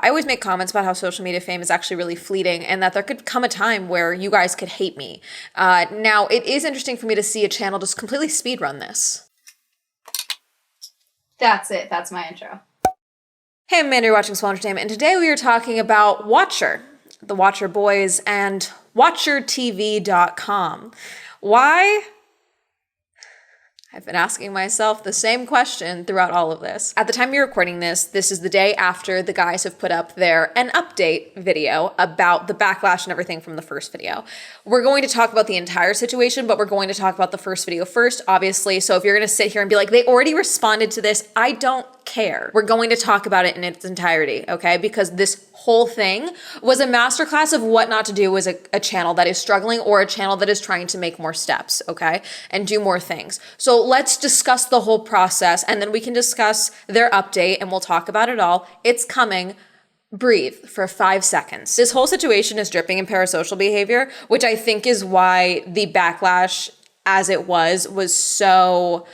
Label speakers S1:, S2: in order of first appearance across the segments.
S1: I always make comments about how social media fame is actually really fleeting and that there could come a time where you guys could hate me. Now, it is interesting for me to see a channel just completely speedrun this.
S2: That's it. That's my intro.
S1: Hey, I'm Amanda, you're watching Swell Entertainment, and today we are talking about Watcher, the Watcher Boys, and WatcherTV.com. Why? I've been asking myself the same question throughout all of this. At the time you're recording this, this is the day after the guys have put up an update video about the backlash and everything from the first video. We're going to talk about the entire situation, but we're going to talk about the first video first, obviously. So if you're going to sit here and be like, they already responded to this, I don't care. We're going to talk about it in its entirety, okay? Because this whole thing was a masterclass of what not to do as a channel that is struggling or a channel that is trying to make more steps, okay? And do more things. So let's discuss the whole process and then we can discuss their update and we'll talk about it all. It's coming. Breathe for 5 seconds. This whole situation is dripping in parasocial behavior, which I think is why the backlash as it was so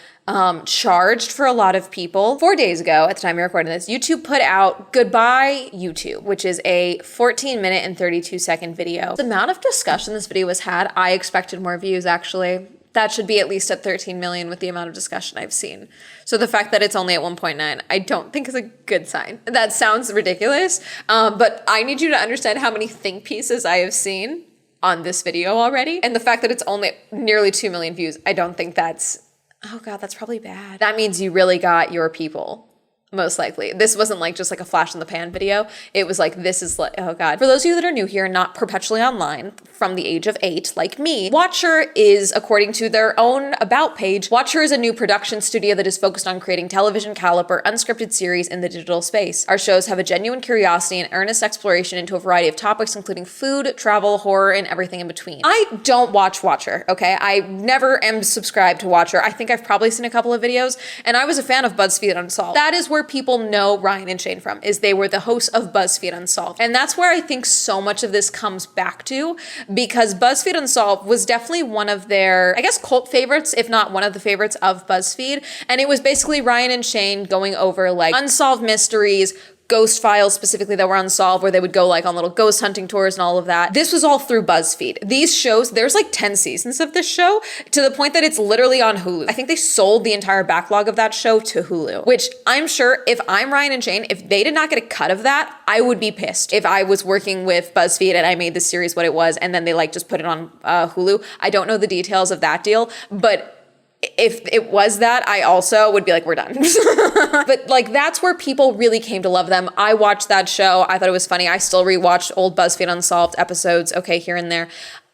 S1: charged for a lot of people. 4 days ago, at the time you're recording this, YouTube put out Goodbye YouTube, which is a 14-minute and 32-second video. The amount of discussion this video has had, I expected more views actually. That should be at least at 13 million with the amount of discussion I've seen. So the fact that it's only at 1.9, I don't think is a good sign. That sounds ridiculous, but I need you to understand how many think pieces I have seen on this video already. And the fact that it's only nearly 2 million views, I don't think that's, oh God, that's probably bad. That means you really got your people. Most likely. This wasn't like just like a flash in the pan video. It was like, this is like, oh God. For those of you that are new here and not perpetually online from the age of 8, like me, Watcher is, according to their own about page, Watcher is a new production studio that is focused on creating television caliber unscripted series in the digital space. Our shows have a genuine curiosity and earnest exploration into a variety of topics, including food, travel, horror, and everything in between. I don't watch Watcher, okay? I never am subscribed to Watcher. I think I've probably seen a couple of videos, and I was a fan of BuzzFeed Unsolved. That is where people know Ryan and Shane from, is they were the hosts of BuzzFeed Unsolved. And that's where I think so much of this comes back to, because BuzzFeed Unsolved was definitely one of their, I guess, cult favorites, if not one of the favorites of BuzzFeed. And it was basically Ryan and Shane going over like unsolved mysteries, ghost files specifically that were unsolved, where they would go like on little ghost hunting tours and all of that. This was all through BuzzFeed. These shows, there's like 10 seasons of this show to the point that it's literally on Hulu. I think they sold the entire backlog of that show to Hulu, which I'm sure if I'm Ryan and Shane, if they did not get a cut of that, I would be pissed. If I was working with BuzzFeed and I made this series what it was and then they like just put it on Hulu. I don't know the details of that deal, but if it was that, I also would be like, we're done. But like, that's where people really came to love them. I watched that show. I thought it was funny. I still rewatched old BuzzFeed Unsolved episodes, okay, here and there.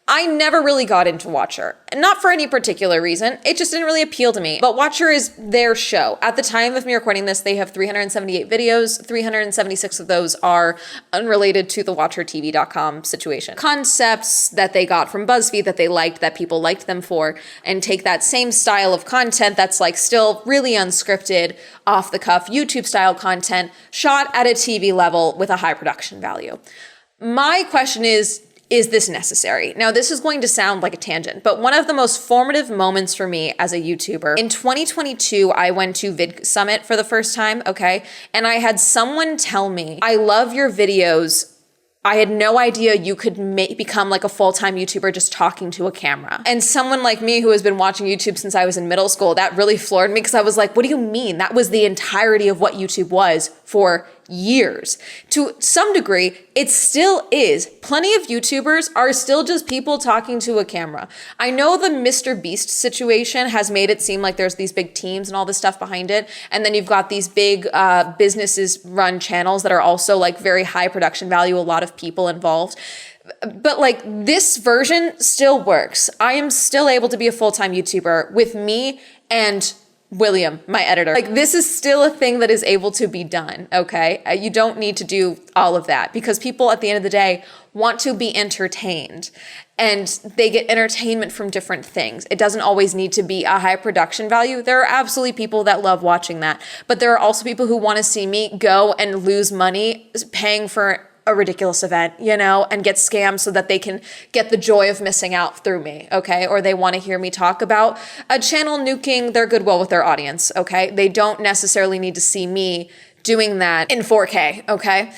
S1: I never really got into Watcher, not for any particular reason. It just didn't really appeal to me. But Watcher is their show. At the time of me recording this, they have 378 videos. 376 of those are unrelated to the WatcherTV.com situation. Concepts that they got from BuzzFeed that they liked, that people liked them for, and take that same style of content that's like still really unscripted, off the cuff, YouTube style content, shot at a TV level with a high production value. My question is this necessary? Now, this is going to sound like a tangent, but one of the most formative moments for me as a YouTuber, in 2022, I went to Vid Summit for the first time, okay? And I had someone tell me, I love your videos. I had no idea you could become like a full-time YouTuber just talking to a camera. And someone like me who has been watching YouTube since I was in middle school, that really floored me because I was like, what do you mean? That was the entirety of what YouTube was for years. To some degree, it still is. Plenty of YouTubers are still just people talking to a camera. I know the Mr. Beast situation has made it seem like there's these big teams and all this stuff behind it. And then you've got these big businesses run channels that are also like very high production value, a lot of people involved. But like this version still works. I am still able to be a full-time YouTuber with me and William, my editor. Like this is still a thing that is able to be done, okay? You don't need to do all of that because people at the end of the day want to be entertained and they get entertainment from different things. It doesn't always need to be a high production value. There are absolutely people that love watching that, but there are also people who want to see me go and lose money paying for a ridiculous event, you know, and get scammed so that they can get the joy of missing out through me, okay? Or they want to hear me talk about a channel nuking their goodwill with their audience, okay? They don't necessarily need to see me doing that in 4K, okay?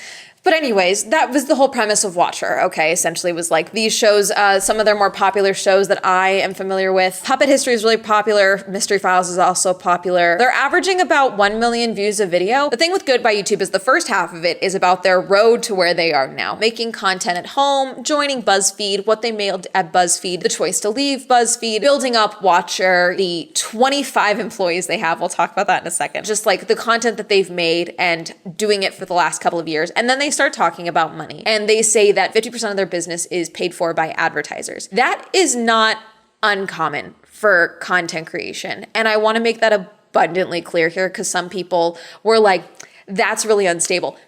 S1: But anyways, that was the whole premise of Watcher, okay? Essentially was like these shows, some of their more popular shows that I am familiar with. Puppet History is really popular. Mystery Files is also popular. They're averaging about 1 million views a video. The thing with Good by YouTube is the first half of it is about their road to where they are now. Making content at home, joining BuzzFeed, what they made at BuzzFeed, the choice to leave BuzzFeed, building up Watcher, the 25 employees they have. We'll talk about that in a second. Just like the content that they've made and doing it for the last couple of years. And then they start talking about money. And they say that 50% of their business is paid for by advertisers. That is not uncommon for content creation. And I want to make that abundantly clear here because some people were like, that's really unstable.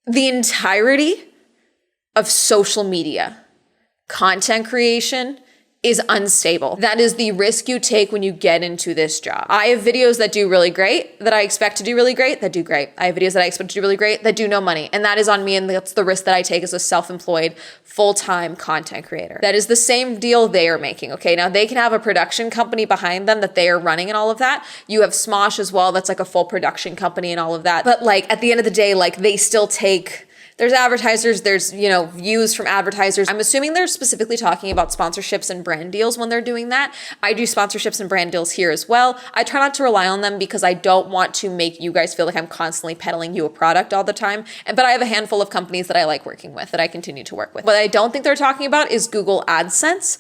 S1: The entirety of social media, content creation, is unstable. That is the risk you take when you get into this job. I have videos that do really great, that I expect to do really great, that do great. I have videos that I expect to do really great, that do no money. And that is on me, and that's the risk that I take as a self-employed, full-time content creator. That is the same deal they are making, okay? Now, they can have a production company behind them that they are running and all of that. You have Smosh as well, that's like a full production company and all of that. But like, at the end of the day, like, they still take... There's advertisers, there's, you know, views from advertisers. I'm assuming they're specifically talking about sponsorships and brand deals when they're doing that. I do sponsorships and brand deals here as well. I try not to rely on them because I don't want to make you guys feel like I'm constantly peddling you a product all the time. But I have a handful of companies that I like working with, that I continue to work with. What I don't think they're talking about is Google AdSense.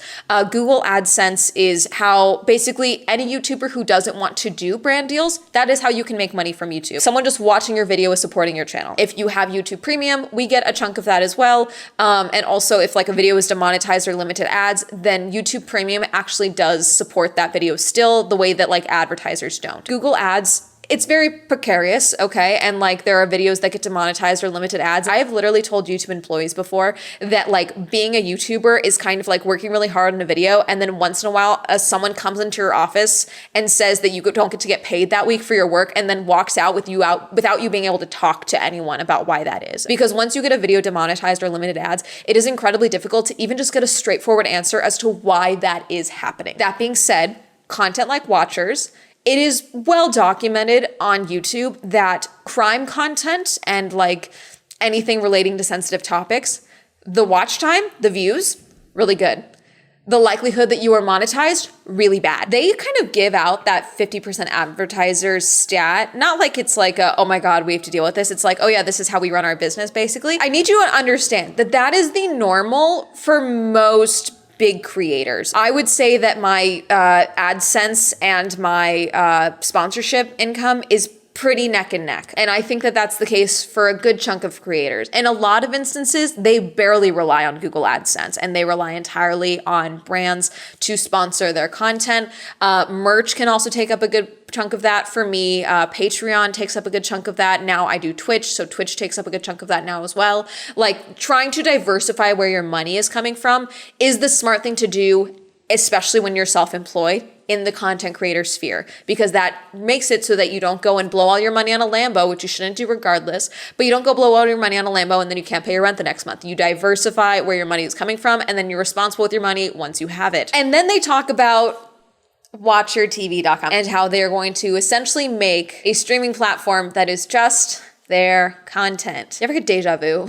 S1: Google AdSense is how basically any YouTuber who doesn't want to do brand deals, that is how you can make money from YouTube. Someone just watching your video is supporting your channel. If you have YouTube Premium, we get a chunk of that as well. And also if like a video is demonetized or limited ads, then YouTube Premium actually does support that video still the way that like advertisers don't. Google Ads, it's very precarious, okay? And like there are videos that get demonetized or limited ads. I have literally told YouTube employees before that like being a YouTuber is kind of like working really hard on a video, and then once in a while someone comes into your office and says that you don't get to get paid that week for your work, and then walks out without you being able to talk to anyone about why that is. Because once you get a video demonetized or limited ads, it is incredibly difficult to even just get a straightforward answer as to why that is happening. That being said, content like Watchers, it is well documented on YouTube that crime content and like anything relating to sensitive topics, the watch time, the views, really good. The likelihood that you are monetized, really bad. They kind of give out that 50% advertisers stat, not like it's like oh my God, we have to deal with this. It's like, oh yeah, this is how we run our business basically. I need you to understand that that is the normal for most big creators. I would say that my AdSense and my sponsorship income is pretty neck and neck. And I think that that's the case for a good chunk of creators. In a lot of instances, they barely rely on Google AdSense, and they rely entirely on brands to sponsor their content. Merch can also take up a good chunk of that for me. Patreon takes up a good chunk of that. Now I do Twitch, so Twitch takes up a good chunk of that now as well. Like trying to diversify where your money is coming from is the smart thing to do, especially when you're self-employed in the content creator sphere, because that makes it so that you don't go and blow all your money on a Lambo, which you shouldn't do regardless, but you don't go blow all your money on a Lambo and then you can't pay your rent the next month. You diversify where your money is coming from, and then you're responsible with your money once you have it. And then they talk about WatcherTV.com and how they're going to essentially make a streaming platform that is just their content. You ever get deja vu?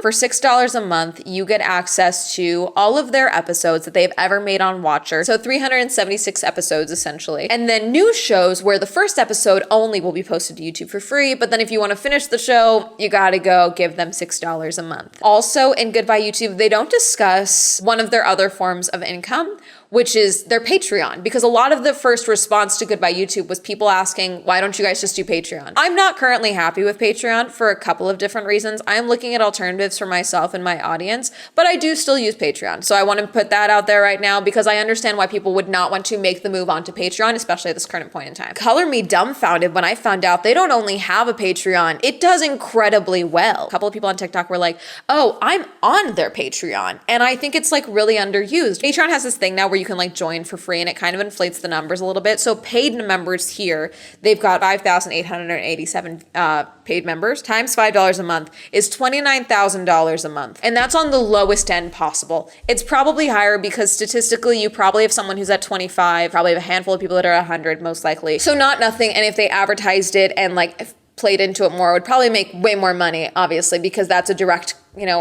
S1: For $6 a month, you get access to all of their episodes that they've ever made on Watcher. So 376 episodes essentially. And then new shows where the first episode only will be posted to YouTube for free. But then if you want to finish the show, you gotta go give them $6 a month. Also in Goodbye YouTube, they don't discuss one of their other forms of income, which is their Patreon, because a lot of the first response to Goodbye YouTube was people asking, why don't you guys just do Patreon? I'm not currently happy with Patreon for a couple of different reasons. I'm looking at alternatives for myself and my audience, but I do still use Patreon. So I want to put that out there right now because I understand why people would not want to make the move onto Patreon, especially at this current point in time. Color me dumbfounded when I found out they don't only have a Patreon, it does incredibly well. A couple of people on TikTok were like, oh, I'm on their Patreon. And I think it's like really underused. Patreon has this thing now where you can like join for free, and it kind of inflates the numbers a little bit. So paid members here, they've got 5,887 paid members times $5 a month is $29,000 a month. And that's on the lowest end possible. It's probably higher because statistically you probably have someone who's at 25, probably have a handful of people that are 100 most likely. So not nothing. And if they advertised it and like played into it more would probably make way more money, obviously, because that's a direct,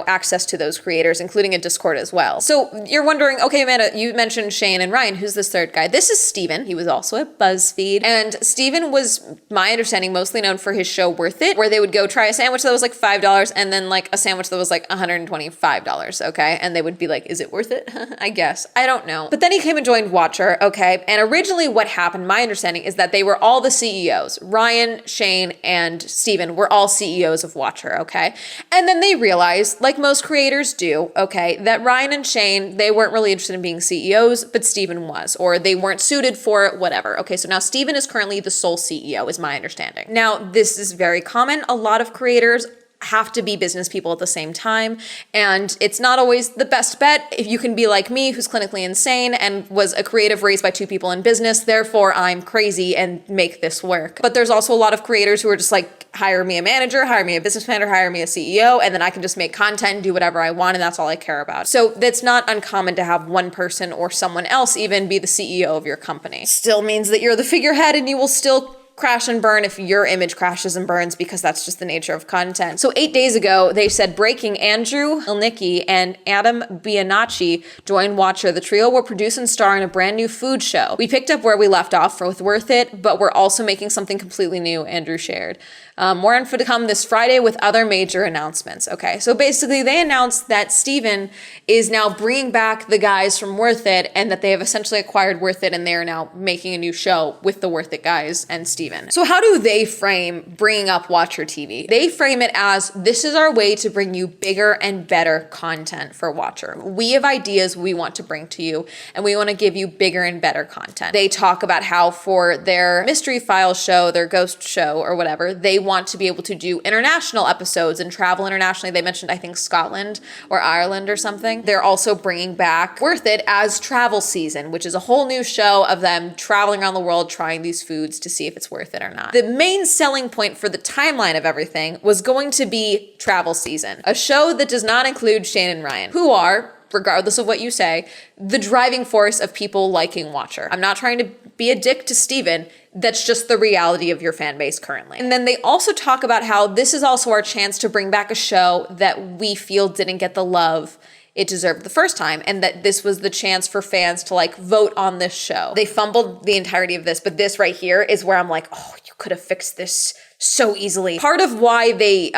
S1: access to those creators, including a Discord as well. So you're wondering, okay, Amanda, you mentioned Shane and Ryan. Who's this third guy? This is Steven. He was also at BuzzFeed. And Steven was, my understanding, mostly known for his show Worth It, where they would go try a sandwich that was like $5 and then like a sandwich that was like $125, okay? And they would be like, is it worth it? I guess. I don't know. But then he came and joined Watcher, okay? And originally what happened, my understanding, is that they were all the CEOs. Ryan, Shane, and Steven were all CEOs of Watcher, okay? And then they realized, like most creators do, okay, that Ryan and Shane, they weren't really interested in being CEOs, but Steven was, or they weren't suited for it, whatever. Okay, so now Steven is currently the sole CEO, is my understanding. Now, this is very common. A lot of creators have to be business people at the same time. And it's not always the best bet. If you can be like me, who's clinically insane and was a creative raised by two people in business, therefore I'm crazy and make this work. But there's also a lot of creators who are just like, hire me a manager, hire me a business manager, hire me a CEO, and then I can just make content and do whatever I want, and that's all I care about. So that's not uncommon to have one person or someone else even be the CEO of your company. Still means that you're the figurehead and you will still crash and burn if your image crashes and burns, because that's just the nature of content. So 8 days ago, they said breaking: Andrew Ilnicki and Adam Bianacci joined Watcher. The trio will produce and star in a brand new food show. We picked up where we left off with Worth It, but we're also making something completely new, Andrew shared. More info to come this Friday with other major announcements. Okay, so basically they announced that Steven is now bringing back the guys from Worth It and that they have essentially acquired Worth It and they are now making a new show with the Worth It guys and Steven. So how do they frame bringing up Watcher TV? They frame it as, this is our way to bring you bigger and better content for Watcher. We have ideas we want to bring to you and we want to give you bigger and better content. They talk about how for their Mystery Files show, their ghost show or whatever, they want to be able to do international episodes and travel internationally. They mentioned, I think, Scotland or Ireland or something. They're also bringing back Worth It as travel season, which is a whole new show of them traveling around the world, trying these foods to see if it's worth it or not. The main selling point for the timeline of everything was going to be travel season, a show that does not include Shane and Ryan, who are, regardless of what you say, the driving force of people liking Watcher. I'm not trying to be a dick to Steven. That's just the reality of your fan base currently. And then they also talk about how this is also our chance to bring back a show that we feel didn't get the love it deserved the first time, and that this was the chance for fans to like vote on this show. They fumbled the entirety of this, but this right here is where I'm like, oh, you could have fixed this so easily. Part of why they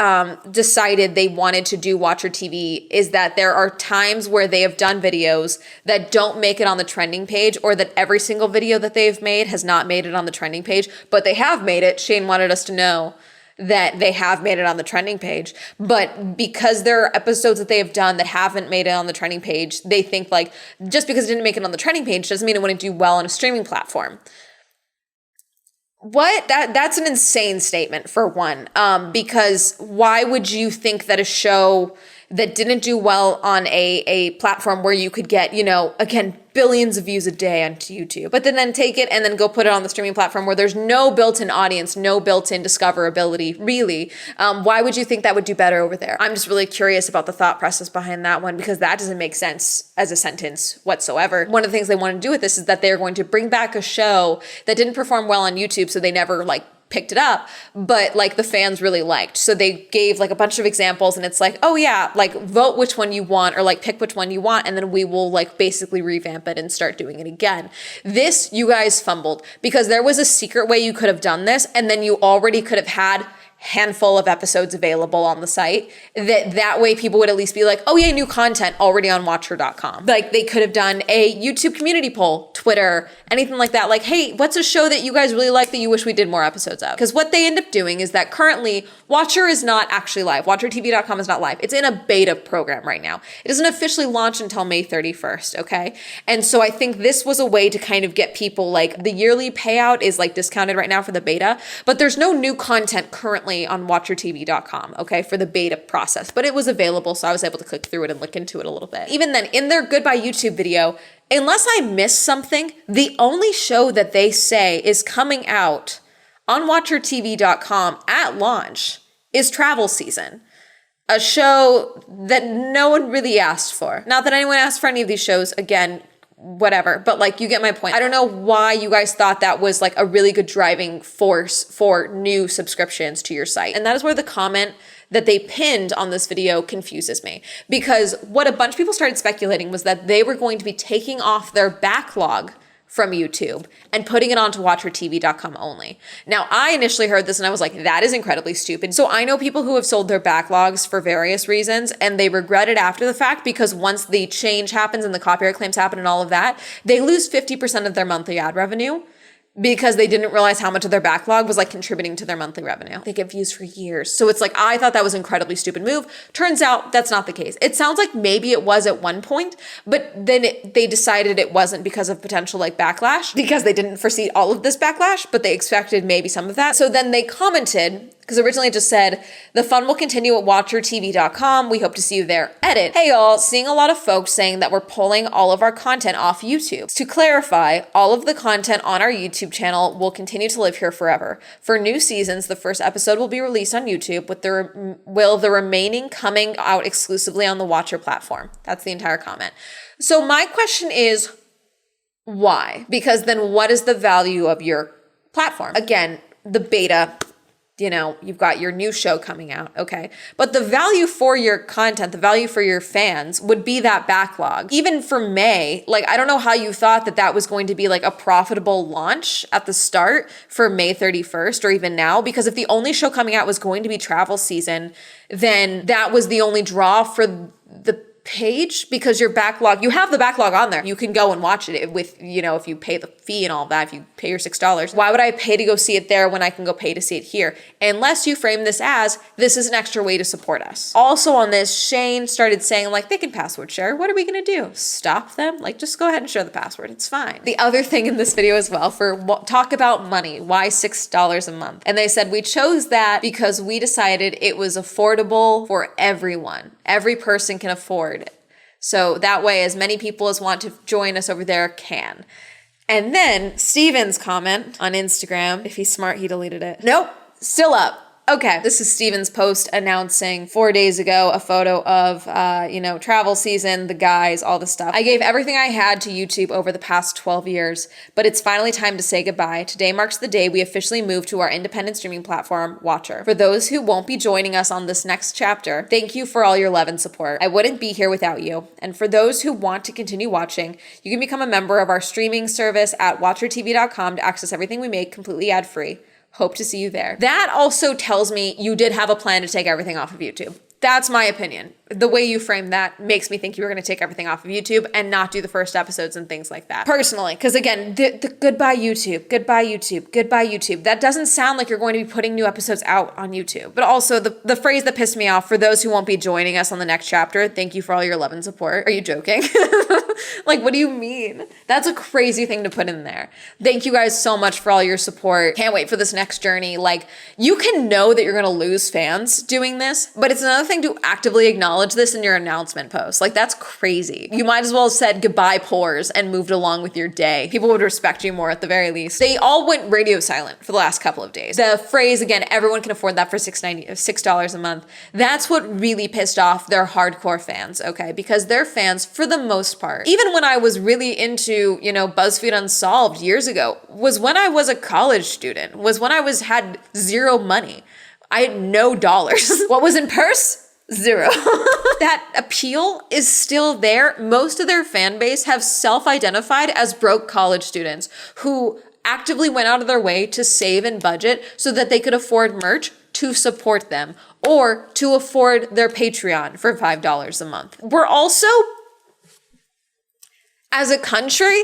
S1: decided they wanted to do Watcher TV is that there are times where they have done videos that don't make it on the trending page, or that every single video that they've made has not made it on the trending page, but they have made it. Shane wanted us to know that they have made it on the trending page, but because there are episodes that they have done that haven't made it on the trending page, they think like, just because it didn't make it on the trending page doesn't mean it wouldn't do well on a streaming platform. What? That's an insane statement, for one, because why would you think that a show that didn't do well on a platform where you could get, again, billions of views a day onto YouTube, but then take it and then go put it on the streaming platform where there's no built-in audience, no built-in discoverability, really. Why would you think that would do better over there? I'm just really curious about the thought process behind that one, because that doesn't make sense as a sentence whatsoever. One of the things they want to do with this is that they're going to bring back a show that didn't perform well on YouTube, so they never picked it up, but the fans really liked. So they gave a bunch of examples, and it's oh yeah, vote which one you want, or pick which one you want, and then we will basically revamp it and start doing it again. This, you guys fumbled, because there was a secret way you could have done this, and then you already could have had handful of episodes available on the site. That way people would at least be oh yeah, new content already on watcher.com. They could have done a YouTube community poll, Twitter, anything like that. Hey, what's a show that you guys really like that you wish we did more episodes of? Because what they end up doing is that currently Watcher is not actually live. WatcherTV.com is not live. It's in a beta program right now. It doesn't officially launch until May 31st, okay? And so I think this was a way to kind of get people, the yearly payout is discounted right now for the beta, but there's no new content currently on WatcherTV.com, okay, for the beta process, but it was available, so I was able to click through it and look into it a little bit. Even then, in their Goodbye YouTube video, unless I missed something, the only show that they say is coming out on WatcherTV.com at launch is Travel Season, a show that no one really asked for. Not that anyone asked for any of these shows. Again, whatever. But like, you get my point. I don't know why you guys thought that was like a really good driving force for new subscriptions to your site. And that is where the comment that they pinned on this video confuses me, because what a bunch of people started speculating was that they were going to be taking off their backlog from YouTube and putting it onto watchertv.com only. Now, I initially heard this and I was like, that is incredibly stupid. So I know people who have sold their backlogs for various reasons and they regret it after the fact, because once the change happens and the copyright claims happen and all of that, they lose 50% of their monthly ad revenue, because they didn't realize how much of their backlog was like contributing to their monthly revenue. They get views for years. So it's like, I thought that was an incredibly stupid move. Turns out that's not the case. It sounds like maybe it was at one point, but then they decided it wasn't because of potential like backlash, because they didn't foresee all of this backlash, but they expected maybe some of that. So then they commented, because originally it just said, the fun will continue at watchertv.com. We hope to see you there. Edit. Hey y'all, seeing a lot of folks saying that we're pulling all of our content off YouTube. To clarify, all of the content on our YouTube channel will continue to live here forever. For new seasons, the first episode will be released on YouTube, with the remaining coming out exclusively on the Watcher platform. That's the entire comment. So my question is, why? Because then what is the value of your platform? Again, the beta, you know, you've got your new show coming out, okay? But the value for your content, the value for your fans would be that backlog. Even for May, like, I don't know how you thought that that was going to be like a profitable launch at the start for May 31st or even now, because if the only show coming out was going to be travel season, then that was the only draw for the page, because your backlog, you have the backlog on there. You can go and watch it with, you know, if you pay the fee and all that, if you pay your $6. Why would I pay to go see it there when I can go pay to see it here? Unless you frame this as, this is an extra way to support us. Also on this, Shane started saying like, they can password share. What are we going to do? Stop them? Like, just go ahead and share the password. It's fine. The other thing in this video as well, for talk about money, why $6 a month? And they said, we chose that because we decided it was affordable for everyone. Every person can afford it. So that way, as many people as want to join us over there can. And then Steven's comment on Instagram, if he's smart, he deleted it. Nope, still up. Okay, this is Steven's post announcing 4 days ago a photo of, travel season, the guys, all the stuff. I gave everything I had to YouTube over the past 12 years, but it's finally time to say goodbye. Today marks the day we officially move to our independent streaming platform, Watcher. For those who won't be joining us on this next chapter, thank you for all your love and support. I wouldn't be here without you. And for those who want to continue watching, you can become a member of our streaming service at watchertv.com to access everything we make completely ad-free. Hope to see you there. That also tells me you did have a plan to take everything off of YouTube. That's my opinion. The way you frame that makes me think you were going to take everything off of YouTube and not do the first episodes and things like that. Personally, because again, the goodbye YouTube, goodbye YouTube, goodbye YouTube. That doesn't sound like you're going to be putting new episodes out on YouTube. But also the phrase that pissed me off, for those who won't be joining us on the next chapter, thank you for all your love and support. Are you joking? Like, what do you mean? That's a crazy thing to put in there. Thank you guys so much for all your support. Can't wait for this next journey. Like, you can know that you're going to lose fans doing this, but it's another thing to actively acknowledge this in your announcement post. Like, that's crazy. You might as well have said goodbye pores and moved along with your day. People would respect you more at the very least. They all went radio silent for the last couple of days. The phrase, again, everyone can afford that for $6 a month. That's what really pissed off their hardcore fans, okay? Because their fans, for the most part, even when I was really into, BuzzFeed Unsolved years ago, was when I was a college student, was when I had zero money. I had no dollars. What was in purse? Zero. That appeal is still there. Most of their fan base have self-identified as broke college students who actively went out of their way to save and budget so that they could afford merch to support them or to afford their Patreon for $5 a month. We're also, as a country,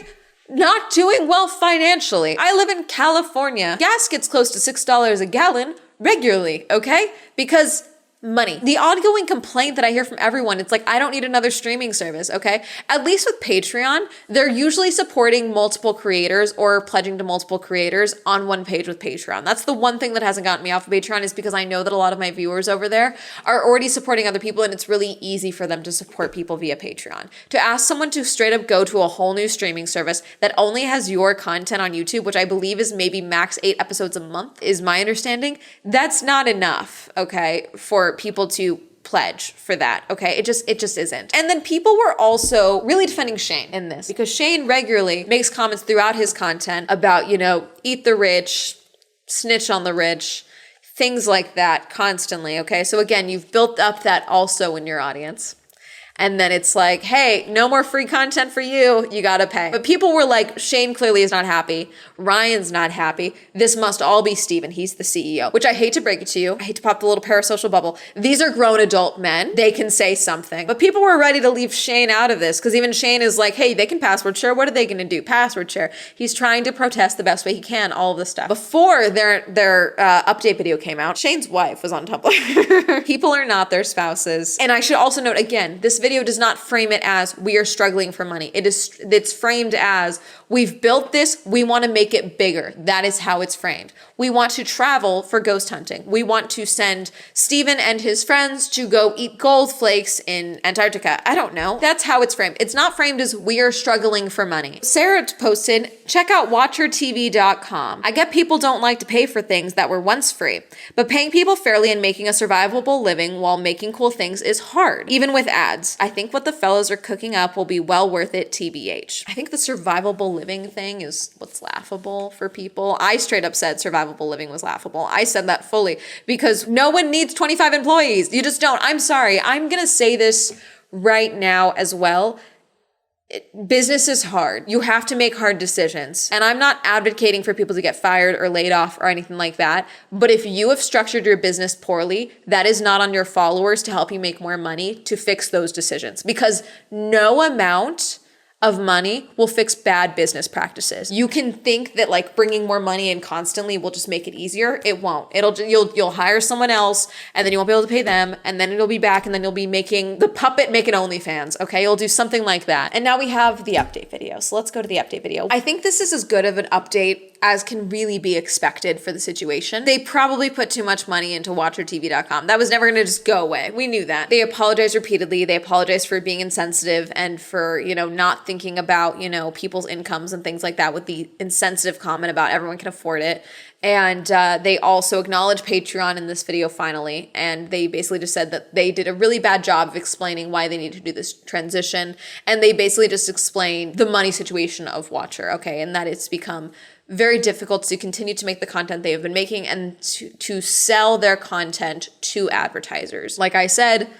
S1: not doing well financially. I live in California. Gas gets close to $6 a gallon regularly, okay? Because money. The ongoing complaint that I hear from everyone, it's like, I don't need another streaming service, okay? At least with Patreon, they're usually supporting multiple creators or pledging to multiple creators on one page with Patreon. That's the one thing that hasn't gotten me off of Patreon, is because I know that a lot of my viewers over there are already supporting other people, and it's really easy for them to support people via Patreon. To ask someone to straight up go to a whole new streaming service that only has your content on YouTube, which I believe is maybe max 8 episodes a month, is my understanding, that's not enough, okay, for people to pledge for that, okay? It just isn't. And then people were also really defending Shane in this because Shane regularly makes comments throughout his content about, eat the rich, snitch on the rich, things like that constantly, okay? So again, you've built up that also in your audience. And then it's like, hey, no more free content for you. You gotta pay. But people were like, Shane clearly is not happy. Ryan's not happy. This must all be Steven. He's the CEO. Which I hate to break it to you. I hate to pop the little parasocial bubble. These are grown adult men. They can say something. But people were ready to leave Shane out of this because even Shane is like, hey, they can password share. What are they gonna do? Password share. He's trying to protest the best way he can, all of this stuff. Before their update video came out, Shane's wife was on Tumblr. People are not their spouses. And I should also note, again, this video does not frame it as we are struggling for money. It's framed as we've built this, we want to make it bigger. That is how it's framed. We want to travel for ghost hunting. We want to send Steven and his friends to go eat gold flakes in Antarctica. I don't know. That's how it's framed. It's not framed as we are struggling for money. Sarah posted, check out watchertv.com. I get people don't like to pay for things that were once free, but paying people fairly and making a survivable living while making cool things is hard, even with ads. I think what the fellows are cooking up will be well worth it, TBH. I think the survivable living thing is what's laughable for people. I straight up said survivable living was laughable. I said that fully because no one needs 25 employees. You just don't. I'm sorry. I'm going to say this right now as well. Business is hard. You have to make hard decisions. And I'm not advocating for people to get fired or laid off or anything like that. But if you have structured your business poorly, that is not on your followers to help you make more money to fix those decisions. Because no amount of money will fix bad business practices. You can think that like bringing more money in constantly will just make it easier. It won't. You'll hire someone else and then you won't be able to pay them and then it'll be back and then you'll be making the puppet make an OnlyFans. Okay, you'll do something like that. And now we have the update video. So let's go to the update video. I think this is as good of an update as can really be expected for the situation. They probably put too much money into watchertv.com. That was never gonna just go away. We knew that. They apologized repeatedly. They apologized for being insensitive and for, not thinking about, people's incomes and things like that with the insensitive comment about everyone can afford it. And they also acknowledged Patreon in this video finally. And they basically just said that they did a really bad job of explaining why they need to do this transition. And they basically just explained the money situation of Watcher, okay? And that it's become very difficult to continue to make the content they have been making and to sell their content to advertisers. Like I said,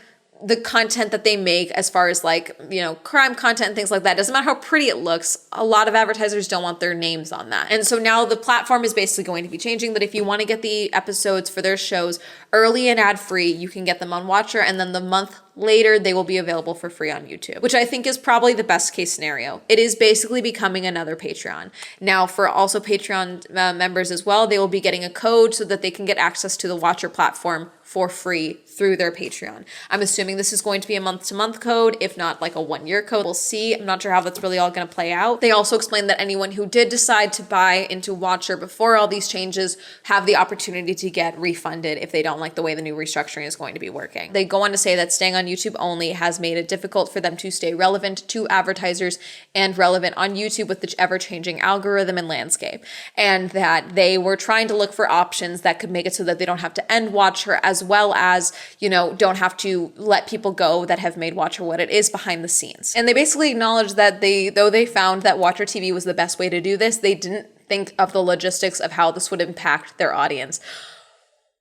S1: the content that they make as far as like, crime content and things like that, doesn't matter how pretty it looks, a lot of advertisers don't want their names on that. And so now the platform is basically going to be changing that if you want to get the episodes for their shows early and ad-free, you can get them on Watcher, and then the month later they will be available for free on YouTube, which I think is probably the best case scenario. It is basically becoming another Patreon. Now for also Patreon members as well, they will be getting a code so that they can get access to the Watcher platform for free through their Patreon. I'm assuming this is going to be a month-to-month code, if not like a 1-year code. We'll see. I'm not sure how that's really all going to play out. They also explained that anyone who did decide to buy into Watcher before all these changes have the opportunity to get refunded if they don't like the way the new restructuring is going to be working. They go on to say that staying on YouTube only has made it difficult for them to stay relevant to advertisers and relevant on YouTube with the ever-changing algorithm and landscape, and that they were trying to look for options that could make it so that they don't have to end Watcher, as well as, don't have to let people go that have made Watcher what it is behind the scenes. And they basically acknowledged that though they found that Watcher TV was the best way to do this, they didn't think of the logistics of how this would impact their audience.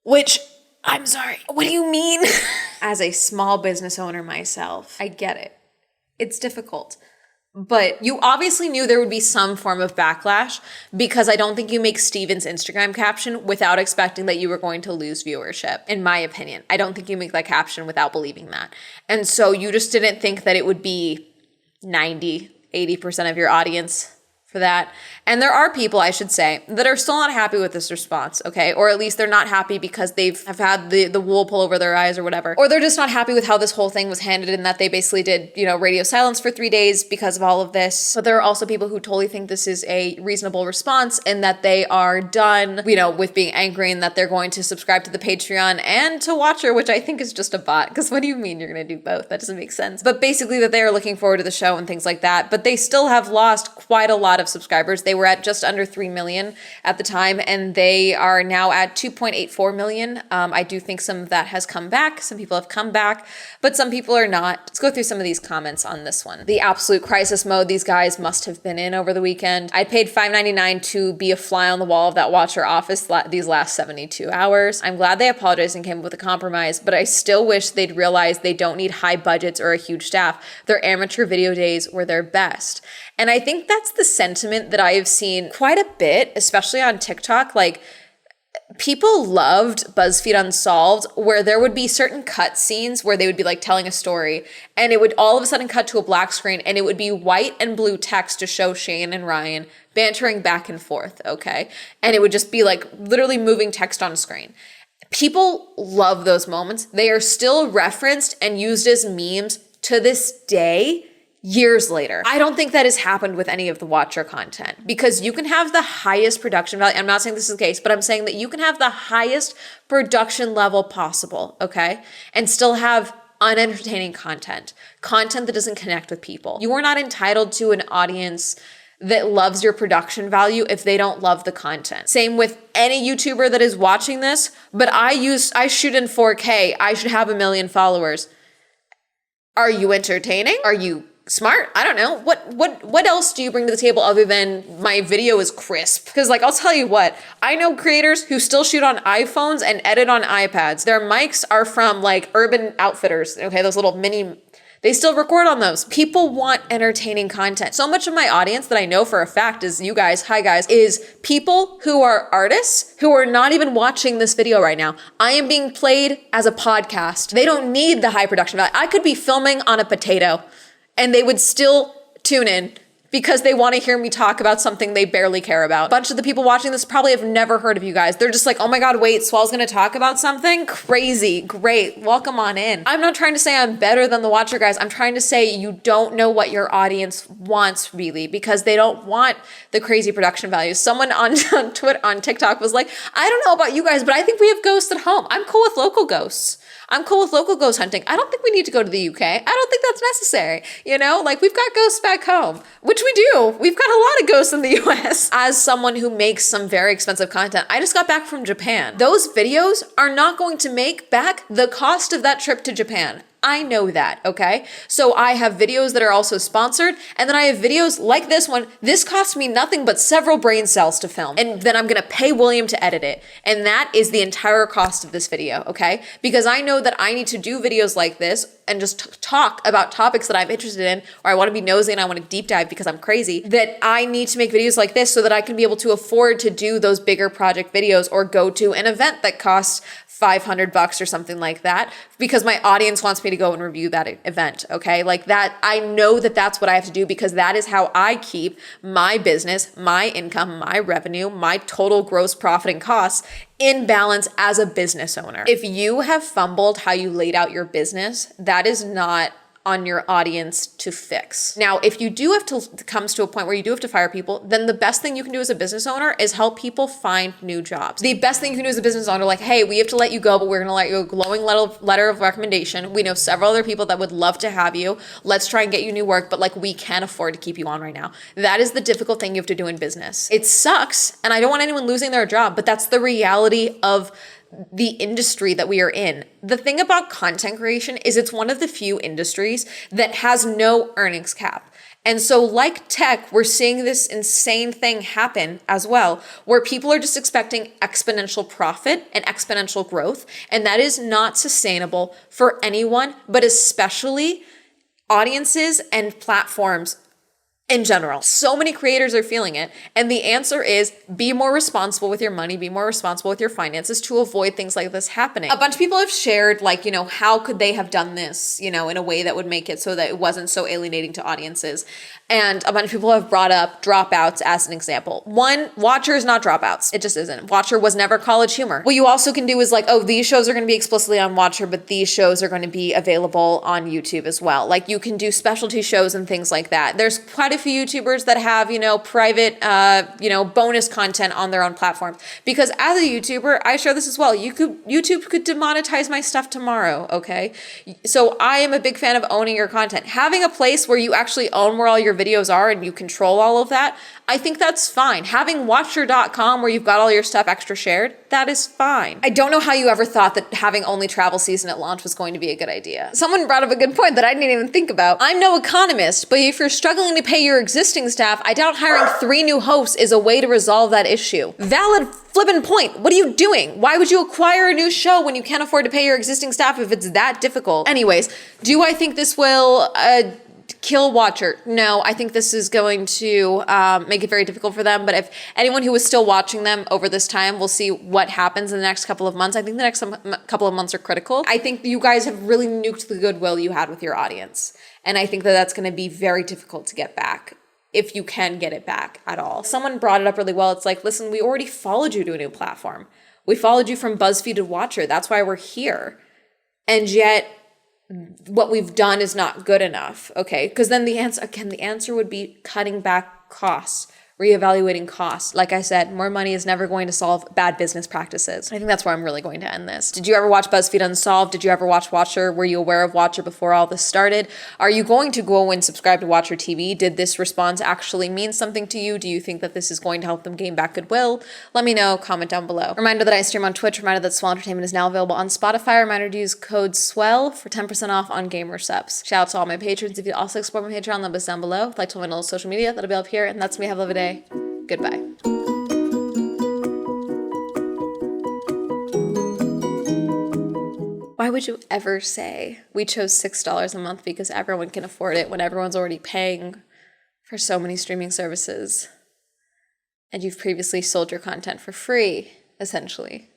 S1: Which, I'm sorry, what do you mean? As a small business owner myself, I get it. It's difficult. But you obviously knew there would be some form of backlash, because I don't think you make Steven's Instagram caption without expecting that you were going to lose viewership, in my opinion. I don't think you make that caption without believing that. And so you just didn't think that it would be 90, 80% of your audience for that. And there are people, I should say, that are still not happy with this response, okay? Or at least they're not happy because have had the wool pull over their eyes or whatever. Or they're just not happy with how this whole thing was handled, and that they basically did, radio silence for 3 days because of all of this. But there are also people who totally think this is a reasonable response and that they are done, with being angry, and that they're going to subscribe to the Patreon and to Watcher, which I think is just a bot. Because what do you mean you're going to do both? That doesn't make sense. But basically that they are looking forward to the show and things like that. But they still have lost quite a lot of of subscribers. They were at just under 3 million at the time, and they are now at 2.84 million. I do think some of that has come back. Some people have come back, but some people are not. Let's go through some of these comments on this one. The absolute crisis mode these guys must have been in over the weekend. I paid $5.99 to be a fly on the wall of that Watcher office these last 72 hours. I'm glad they apologized and came up with a compromise, but I still wish they'd realize they don't need high budgets or a huge staff. Their amateur video days were their best. And I think that's the sentiment that I have seen quite a bit, especially on TikTok. Like, people loved BuzzFeed Unsolved, where there would be certain cut scenes where they would be like telling a story, and it would all of a sudden cut to a black screen, and it would be white and blue text to show Shane and Ryan bantering back and forth, okay? And it would just be like literally moving text on screen. People love those moments. They are still referenced and used as memes to this day, years later. I don't think that has happened with any of the Watcher content, because you can have the highest production value. I'm not saying this is the case, but I'm saying that you can have the highest production level possible, okay? And still have unentertaining content that doesn't connect with people. You are not entitled to an audience that loves your production value if they don't love the content. Same with any YouTuber that is watching this, but I shoot in 4K, I should have 1 million followers. Are you entertaining? Are you smart? I don't know. What else do you bring to the table other than my video is crisp? Because like, I'll tell you what, I know creators who still shoot on iPhones and edit on iPads. Their mics are from like Urban Outfitters, okay? Those little mini, they still record on those. People want entertaining content. So much of my audience that I know for a fact is you guys, hi guys, is people who are artists who are not even watching this video right now. I am being played as a podcast. They don't need the high production value. I could be filming on a potato and they would still tune in because they want to hear me talk about something they barely care about. A bunch of the people watching this probably have never heard of you guys. They're just like, oh my God, wait, Swell's gonna talk about something? Crazy, great, welcome on in. I'm not trying to say I'm better than the Watcher guys. I'm trying to say you don't know what your audience wants really, because they don't want the crazy production values. Someone on Twitter, on TikTok was like, I don't know about you guys, but I think we have ghosts at home. I'm cool with local ghosts. I'm cool with local ghost hunting. I don't think we need to go to the UK. I don't think that's necessary. You know, like we've got ghosts back home, which we do. We've got a lot of ghosts in the US. As someone who makes some very expensive content, I just got back from Japan. Those videos are not going to make back the cost of that trip to Japan. I know that, okay? So I have videos that are also sponsored, and then I have videos like this one. This cost me nothing but several brain cells to film, and then I'm gonna pay William to edit it. And that is the entire cost of this video, okay? Because I know that I need to do videos like this and just talk about topics that I'm interested in, or I wanna be nosy and I wanna deep dive because I'm crazy, that I need to make videos like this so that I can be able to afford to do those bigger project videos or go to an event that costs $500 or something like that, because my audience wants me to go and review that event, okay? Like that, I know that that's what I have to do because that is how I keep my business, my income, my revenue, my total gross profit and costs in balance as a business owner. If you have fumbled how you laid out your business, that is not on your audience to fix. Now, if you do have to, comes to a point where you do have to fire people, then the best thing you can do as a business owner is help people find new jobs. The best thing you can do as a business owner, like, hey, we have to let you go, but we're gonna let you a glowing letter of recommendation. We know several other people that would love to have you. Let's try and get you new work, but like we can't afford to keep you on right now. That is the difficult thing you have to do in business. It sucks, and I don't want anyone losing their job, but that's the reality of the industry that we are in. The thing about content creation is it's one of the few industries that has no earnings cap. And so like tech, we're seeing this insane thing happen as well, where people are just expecting exponential profit and exponential growth. And that is not sustainable for anyone, but especially audiences and platforms in general. So many creators are feeling it. And the answer is be more responsible with your money, be more responsible with your finances to avoid things like this happening. A bunch of people have shared like, you know, how could they have done this, you know, in a way that would make it so that it wasn't so alienating to audiences. And a bunch of people have brought up dropouts as an example. One, Watcher is not dropouts. It just isn't. Watcher was never college humor. What you also can do is like, oh, these shows are going to be explicitly on Watcher, but these shows are going to be available on YouTube as well. Like you can do specialty shows and things like that. There's quite a a few YouTubers that have, private, bonus content on their own platforms. Because as a YouTuber, I share this as well. YouTube could demonetize my stuff tomorrow, okay? So I am a big fan of owning your content. Having a place where you actually own where all your videos are and you control all of that, I think that's fine. Having watcher.com where you've got all your stuff extra shared, that is fine. I don't know how you ever thought that having only travel season at launch was going to be a good idea. Someone brought up a good point that I didn't even think about. I'm no economist, but if you're struggling to pay your existing staff, I doubt hiring 3 new hosts is a way to resolve that issue. Valid flippin' point. What are you doing? Why would you acquire a new show when you can't afford to pay your existing staff if it's that difficult? Anyways, do I think this will kill Watcher? No, I think this is going to make it very difficult for them. But if anyone who is still watching them over this time, we'll see what happens in the next couple of months. I think the next couple of months are critical. I think you guys have really nuked the goodwill you had with your audience. And I think that that's going to be very difficult to get back, if you can get it back at all. Someone brought it up really well. It's like, listen, we already followed you to a new platform. We followed you from BuzzFeed to Watcher. That's why we're here. And yet what we've done is not good enough, okay? Because then the answer would be cutting back costs, reevaluating costs. Like I said, more money is never going to solve bad business practices. I think that's where I'm really going to end this. Did you ever watch BuzzFeed Unsolved? Did you ever watch Watcher? Were you aware of Watcher before all this started? Are you going to go and subscribe to Watcher TV? Did this response actually mean something to you? Do you think that this is going to help them gain back goodwill? Let me know, comment down below. Reminder that I stream on Twitch, reminder that Swell Entertainment is now available on Spotify, reminder to use code SWELL for 10% off on gamer subs. Shout out to all my patrons. If you'd also explore my Patreon, the list down below. If you'd like to follow me on social media, that'll be up here. And that's me. Have a lovely day. Goodbye. Why would you ever say we chose $6 a month because everyone can afford it when everyone's already paying for so many streaming services and you've previously sold your content for free, essentially?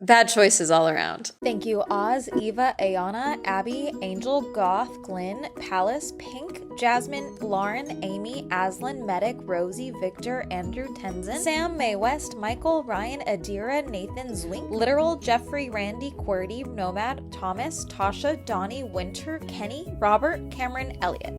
S1: Bad choices all around.
S2: Thank you, Oz, Eva, Ayana, Abby, Angel, Goth, Glynn, Palace, Pink, Jasmine, Lauren, Amy, Aslan, Medic, Rosie, Victor, Andrew, Tenzin, Sam, Mae West, Michael, Ryan, Adira, Nathan, Zwink, Literal, Jeffrey, Randy, QWERTY, Nomad, Thomas, Tasha, Donnie, Winter, Kenny, Robert, Cameron, Elliott.